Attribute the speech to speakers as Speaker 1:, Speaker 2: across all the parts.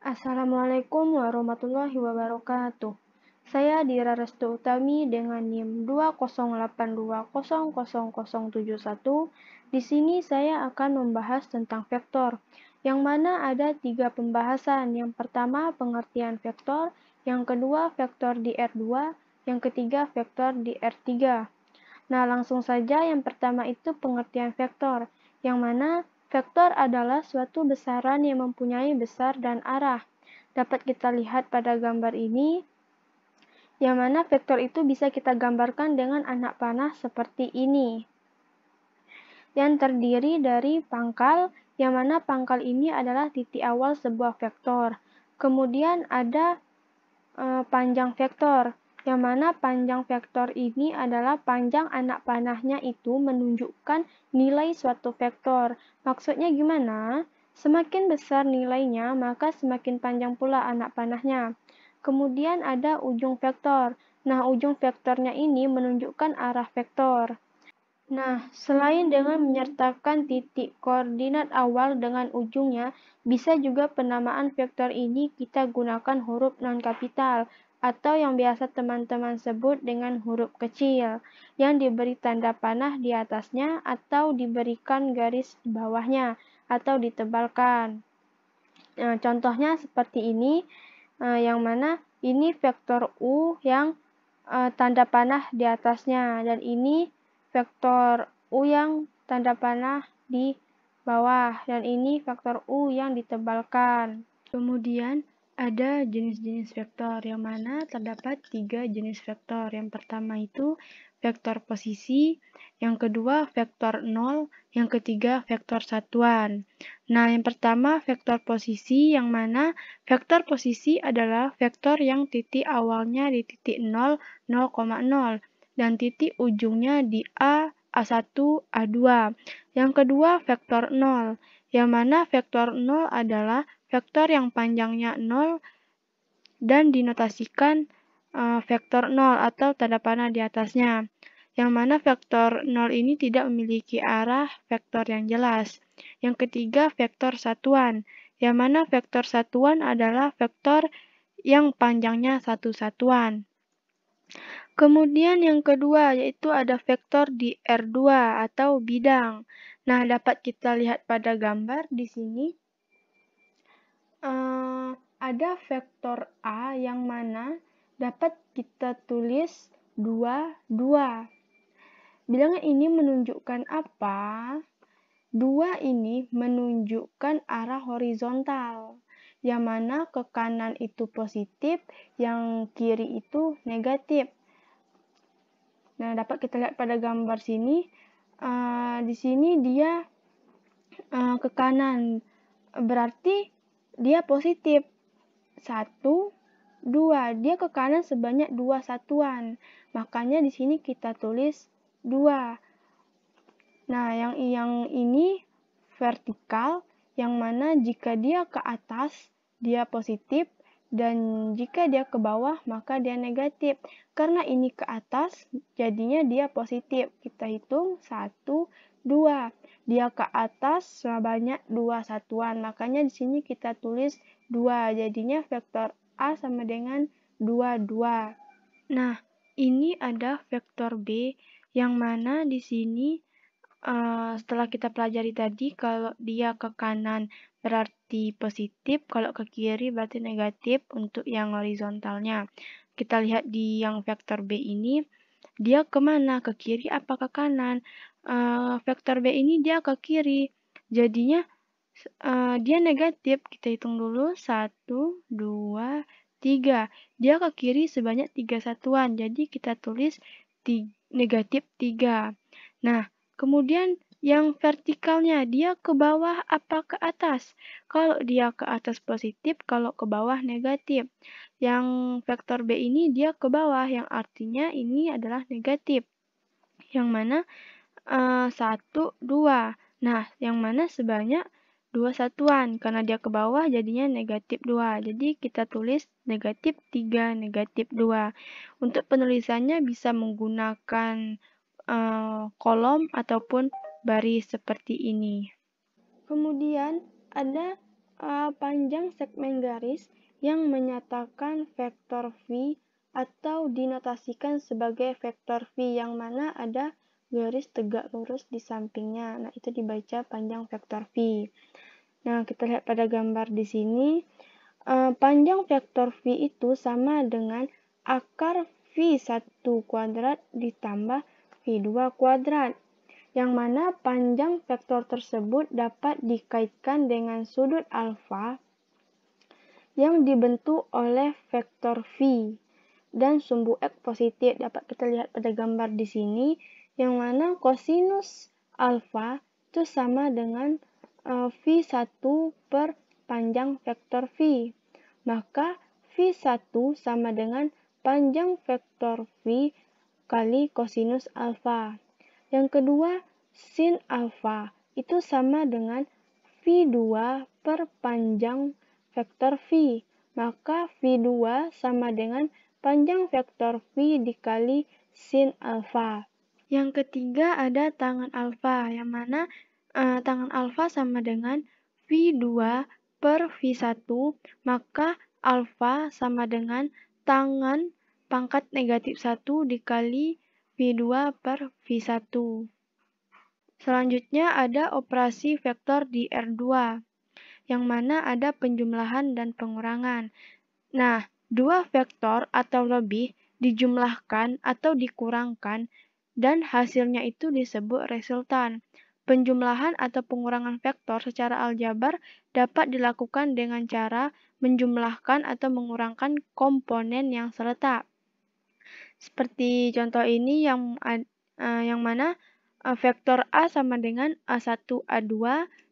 Speaker 1: Assalamualaikum warahmatullahi wabarakatuh. Saya Dira Restu Utami dengan NIM 208200071. Di sini saya akan membahas tentang vektor, yang mana ada 3 pembahasan. Yang pertama, pengertian vektor, yang kedua, vektor di R2, yang ketiga, vektor di R3. Nah, langsung saja yang pertama itu pengertian vektor, yang mana vektor adalah suatu besaran yang mempunyai besar dan arah. Dapat kita lihat pada gambar ini, yang mana vektor itu bisa kita gambarkan dengan anak panah seperti ini, yang terdiri dari pangkal, yang mana pangkal ini adalah titik awal sebuah vektor. Kemudian ada panjang vektor, yang mana panjang vektor ini adalah panjang anak panahnya itu menunjukkan nilai suatu vektor. Maksudnya gimana? Semakin besar nilainya, maka semakin panjang pula anak panahnya. Kemudian ada ujung vektor. Nah, ujung vektornya ini menunjukkan arah vektor. Nah, selain dengan menyertakan titik koordinat awal dengan ujungnya, bisa juga penamaan vektor ini kita gunakan huruf non-kapital, atau yang biasa teman-teman sebut dengan huruf kecil, yang diberi tanda panah di atasnya, atau diberikan garis di bawahnya, atau ditebalkan. Nah, contohnya seperti ini, yang mana ini vektor U yang tanda panah di atasnya, dan ini vektor U yang tanda panah di bawah, dan ini vektor U yang ditebalkan. Kemudian ada jenis-jenis vektor, yang mana terdapat 3 jenis vektor. Yang pertama itu vektor posisi, yang kedua vektor 0, yang ketiga vektor satuan. Nah, yang pertama vektor posisi, yang mana vektor posisi adalah vektor yang titik awalnya di titik 0, 0,0, dan titik ujungnya di A, A1, A2. Yang kedua vektor 0, yang mana vektor 0 adalah vektor yang panjangnya 0 dan dinotasikan vektor 0 atau tanda panah di atasnya. Yang mana vektor 0 ini tidak memiliki arah vektor yang jelas. Yang ketiga, vektor satuan, yang mana vektor satuan adalah vektor yang panjangnya satu satuan. Kemudian yang kedua yaitu ada vektor di R2 atau bidang. Nah, dapat kita lihat pada gambar di sini. Ada vektor A yang mana dapat kita tulis 2, 2. Bilangan ini menunjukkan apa? 2 ini menunjukkan arah horizontal, yang mana ke kanan itu positif, yang kiri itu negatif. Nah, dapat kita lihat pada gambar sini, di sini dia ke kanan, berarti dia positif. 1, 2, dia ke kanan sebanyak 2 satuan. Makanya di sini kita tulis 2. Nah, yang ini vertikal, yang mana jika dia ke atas, dia positif, dan jika dia ke bawah, maka dia negatif. Karena ini ke atas, jadinya dia positif. Kita hitung 1, 2. Dia ke atas sebanyak 2 satuan. Makanya di sini kita tulis 2. Jadinya vektor A sama dengan 2, 2. Nah, ini ada vektor B, yang mana di sini setelah kita pelajari tadi, kalau dia ke kanan berarti positif, kalau ke kiri berarti negatif untuk yang horizontalnya. Kita lihat di yang vektor B ini, dia kemana? Ke kiri apa ke kanan? Vektor B ini dia ke kiri, jadinya dia negatif. Kita hitung dulu, 1, 2, 3. Dia ke kiri sebanyak 3 satuan, jadi kita tulis negatif 3. Nah, kemudian yang vertikalnya, dia ke bawah apa ke atas? Kalau dia ke atas positif, kalau ke bawah negatif. Yang vektor B ini dia ke bawah, yang artinya ini adalah negatif. Yang mana 1, 2. Nah, yang mana sebanyak 2 satuan. Karena dia ke bawah jadinya negatif 2. Jadi kita tulis negatif 3, negatif 2. Untuk penulisannya bisa menggunakan kolom ataupun baris seperti ini. Kemudian ada Panjang segmen garis yang menyatakan vektor V atau dinotasikan sebagai vektor V yang mana ada garis tegak lurus di sampingnya. Nah, itu dibaca panjang vektor V. Nah, kita lihat pada gambar di sini. Panjang vektor V itu sama dengan akar V1 kuadrat ditambah V2 kuadrat, yang mana panjang vektor tersebut dapat dikaitkan dengan sudut alfa yang dibentuk oleh vektor V dan sumbu X positif. Dapat kita lihat pada gambar di sini, yang mana kosinus alfa itu sama dengan V1 per panjang vektor V. Maka V1 sama dengan panjang vektor V kali kosinus alfa. Yang kedua, sin alfa itu sama dengan V2 per panjang vektor V. Maka V2 sama dengan panjang vektor V dikali sin alfa. Yang ketiga ada tangan alfa, yang mana tangan alfa sama dengan V2 per V1, maka alfa sama dengan tangan pangkat negatif 1 dikali V2 per V1. Selanjutnya ada operasi vektor di R2, yang mana ada penjumlahan dan pengurangan. Nah, dua vektor atau lebih dijumlahkan atau dikurangkan, dan hasilnya itu disebut resultan. Penjumlahan atau pengurangan vektor secara aljabar dapat dilakukan dengan cara menjumlahkan atau mengurangkan komponen yang serta. Seperti contoh ini yang mana vektor A sama dengan A1, A2,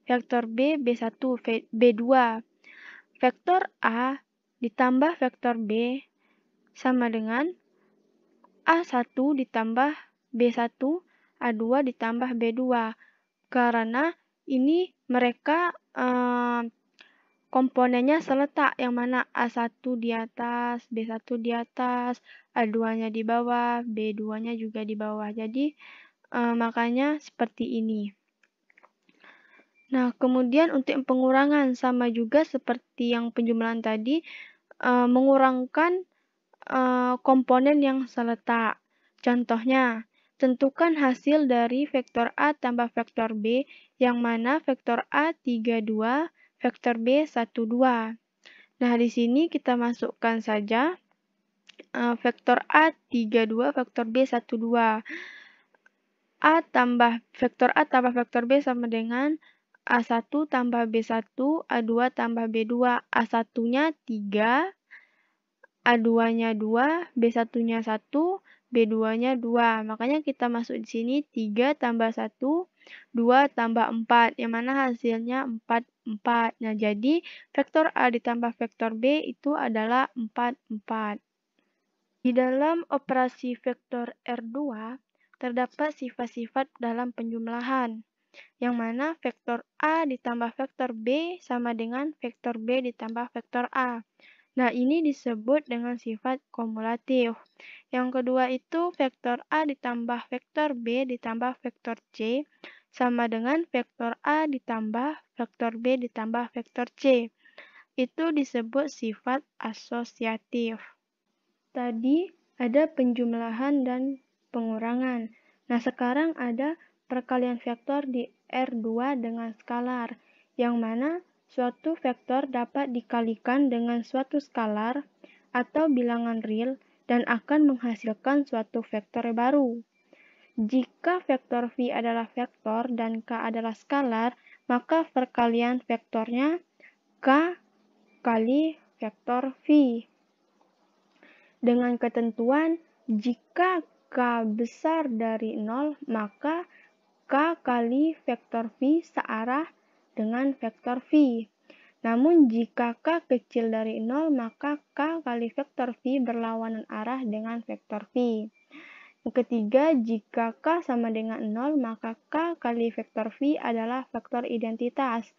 Speaker 1: vektor B, B1, B2. Vektor A ditambah vektor B sama dengan A1 ditambah B1, A2 ditambah B2. Karena ini mereka komponennya seletak, yang mana A1 di atas, B1 di atas, A2-nya di bawah, B2-nya juga di bawah. Jadi, makanya seperti ini. Nah, kemudian untuk pengurangan sama juga seperti yang penjumlahan tadi, mengurangkan komponen yang seletak. Contohnya, tentukan hasil dari vektor A tambah vektor B, yang mana vektor A 32, vektor B 12. Nah, di sini kita masukkan saja vektor A 32, vektor B 12. Vektor A tambah vektor B sama dengan A1 tambah B1, A2 tambah B2. A1-nya 3, A2-nya 2, B1-nya 1, B2-nya 2. Makanya kita masuk di sini 3 tambah 1, 2 tambah 4, yang mana hasilnya 4, 4. Nah, jadi vektor A ditambah vektor B itu adalah 4, 4. Di dalam operasi vektor R2, terdapat sifat-sifat dalam penjumlahan, yang mana vektor A ditambah vektor B sama dengan vektor B ditambah vektor A. Nah, ini disebut dengan sifat kumulatif. Yang kedua itu vektor A ditambah vektor B ditambah vektor C sama dengan vektor A ditambah vektor B ditambah vektor C. Itu disebut sifat asosiatif. Tadi ada penjumlahan dan pengurangan. Nah, sekarang ada perkalian vektor di R2 dengan skalar, yang mana suatu vektor dapat dikalikan dengan suatu skalar atau bilangan real dan akan menghasilkan suatu vektor baru. Jika vektor V adalah vektor dan K adalah skalar, maka perkalian vektornya K kali vektor V. Dengan ketentuan, jika K besar dari 0, maka K kali vektor V searah dengan vektor V. Namun, jika K kecil dari 0, maka K kali vektor V berlawanan arah dengan vektor V. Yang ketiga, jika K sama dengan 0, maka K kali vektor V adalah vektor identitas.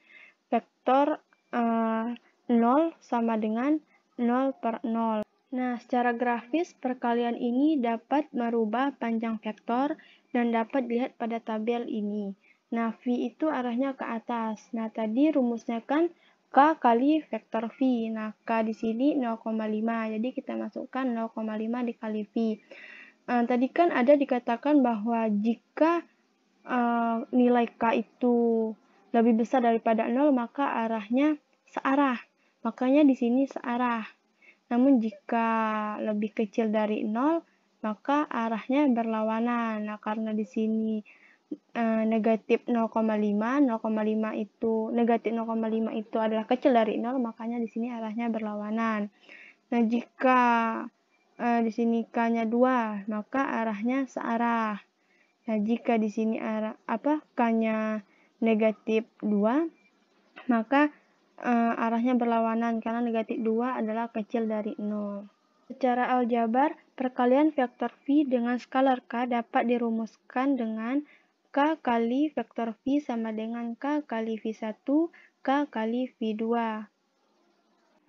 Speaker 1: Vektor 0 sama dengan 0 per 0. Nah, secara grafis, perkalian ini dapat merubah panjang vektor dan dapat dilihat pada tabel ini. Nah, V itu arahnya ke atas. Nah, tadi rumusnya kan K kali vektor V. Nah, K di sini 0,5. Jadi kita masukkan 0,5 dikali V. Tadi kan ada dikatakan bahwa jika nilai K itu lebih besar daripada 0, maka arahnya searah. Makanya di sini searah. Namun jika lebih kecil dari 0, maka arahnya berlawanan. Nah, karena di sini negatif 0,5, 0,5 itu negatif 0,5 itu adalah kecil dari 0, makanya di sini arahnya berlawanan. Nah, jika di sini K-nya 2, maka arahnya searah. Nah, jika di sini K-nya negatif 2, maka arahnya berlawanan karena negatif 2 adalah kecil dari 0. Secara aljabar, perkalian vektor V dengan skalar K dapat dirumuskan dengan K kali vektor V sama dengan K kali V1, K kali V2.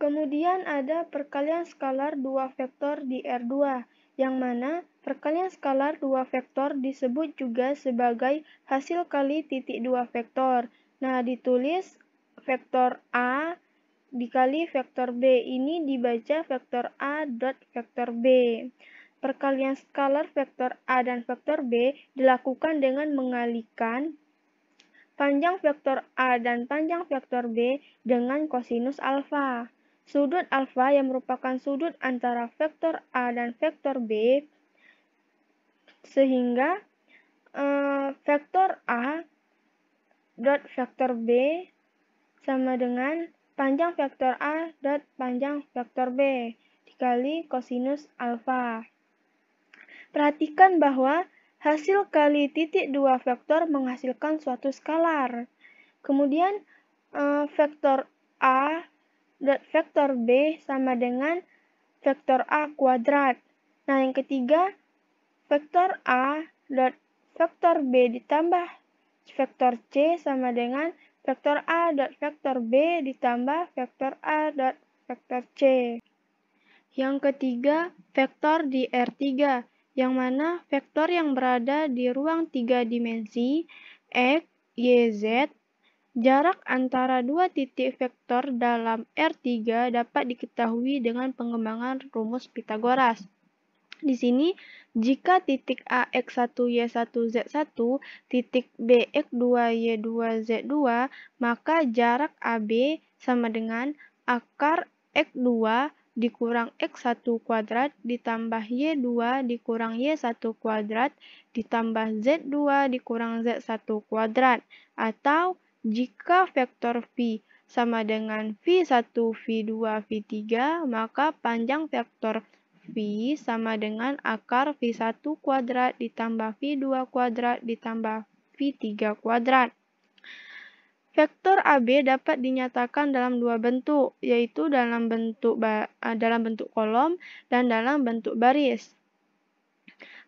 Speaker 1: Kemudian ada perkalian skalar 2 vektor di R2, yang mana perkalian skalar 2 vektor disebut juga sebagai hasil kali titik 2 vektor. Nah, ditulis vektor A dikali vektor B. Ini dibaca vektor A dot vektor B. Perkalian skalar vektor A dan vektor B dilakukan dengan mengalikan panjang vektor A dan panjang vektor B dengan kosinus alfa. Sudut alfa yang merupakan sudut antara vektor A dan vektor B, sehingga vektor A dot vektor B sama dengan panjang vektor A dot panjang vektor B dikali kosinus alfa. Perhatikan bahwa hasil kali titik 2 vektor menghasilkan suatu skalar. Kemudian vektor A dot vektor B sama dengan vektor A kuadrat. Nah, yang ketiga, vektor A dot vektor B ditambah vektor C sama dengan vektor A dot vektor B ditambah vektor A dot vektor C. Yang ketiga, vektor di R3, yang mana vektor yang berada di ruang 3 dimensi, X, Y, Z, jarak antara dua titik vektor dalam R3 dapat diketahui dengan pengembangan rumus Pitagoras. Di sini, jika titik A X1, Y1, Z1, titik B X2, Y2, Z2, maka jarak AB sama dengan akar X2 dikurang X1 kuadrat ditambah Y2 dikurang Y1 kuadrat ditambah Z2 dikurang Z1 kuadrat. Atau jika vektor V sama dengan V1, V2, V3, maka panjang vektor V sama dengan akar V1 kuadrat ditambah V2 kuadrat ditambah V3 kuadrat. Vektor AB dapat dinyatakan dalam dua bentuk, yaitu dalam bentuk kolom dan dalam bentuk baris.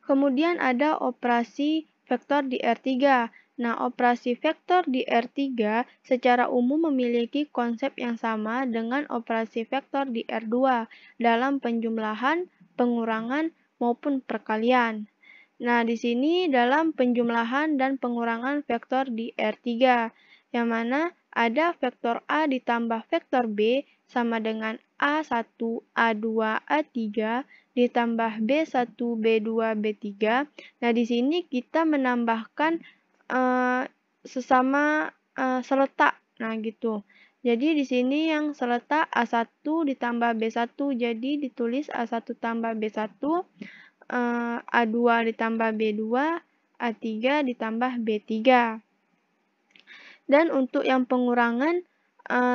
Speaker 1: Kemudian ada operasi vektor di R3. Nah, operasi vektor di R3 secara umum memiliki konsep yang sama dengan operasi vektor di R2 dalam penjumlahan, pengurangan, maupun perkalian. Nah, di sini dalam penjumlahan dan pengurangan vektor di R3, yang mana ada vektor A ditambah vektor B sama dengan A1, A2, A3 ditambah B1, B2, B3. Nah, di sini kita menambahkan sesama seletak. Nah, gitu. Jadi di sini yang seletak A1 ditambah B1, jadi ditulis A1 tambah B1, A2 ditambah B2, A3 ditambah B3. Dan untuk yang pengurangan,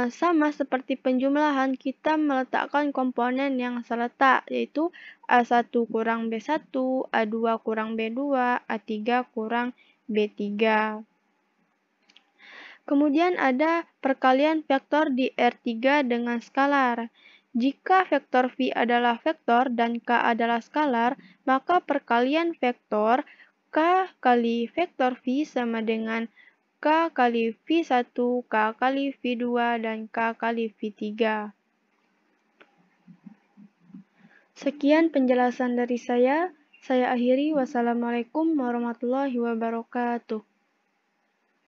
Speaker 1: sama seperti penjumlahan, kita meletakkan komponen yang seletak, yaitu A1 kurang B1, A2 kurang B2, A3 kurang B3. Kemudian ada perkalian vektor di R3 dengan skalar. Jika vektor V adalah vektor dan K adalah skalar, maka perkalian vektor K kali vektor V sama dengan K kali V1, K kali V2, dan K kali V3. Sekian penjelasan dari saya. Saya akhiri. Wassalamualaikum warahmatullahi wabarakatuh.